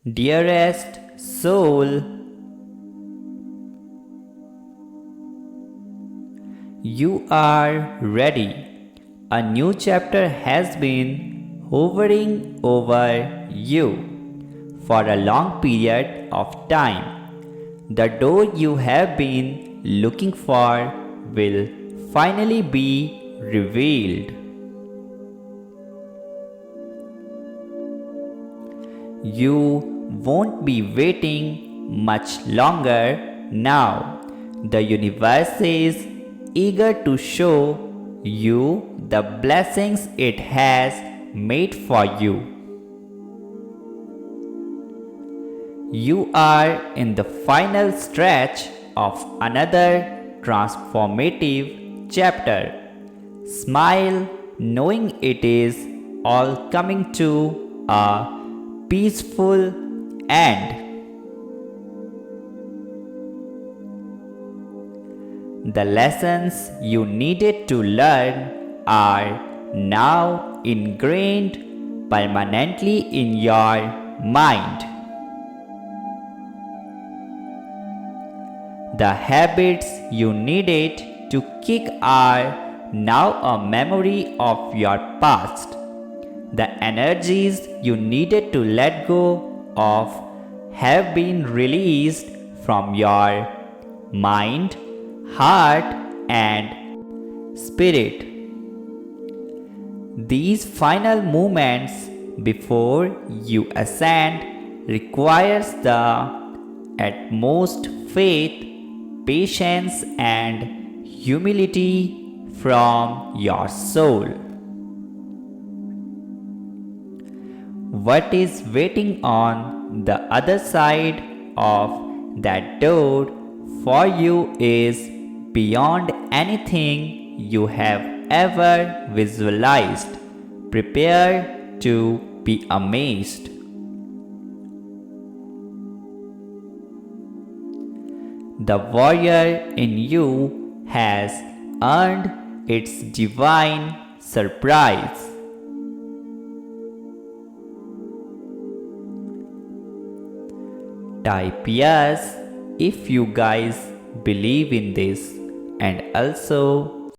Dearest soul, you are ready. A new chapter has been hovering over you for a long period of time. The door you have been looking for will finally be revealed. You won't be waiting much longer now. The universe is eager to show you the blessings it has made for you. You are in the final stretch of another transformative chapter. Smile knowing it is all coming to a peaceful end. The lessons you needed to learn are now ingrained permanently in your mind. The habits you needed to kick are now a memory of your past. The energies you needed to let go of have been released from your mind, heart, and spirit. These final moments before you ascend requires the utmost faith, patience, and humility from your soul. What is waiting on the other side of that door for you is beyond anything you have ever visualized. Prepare to be amazed. The warrior in you has earned its divine surprise. Type yes if you guys believe in this, and also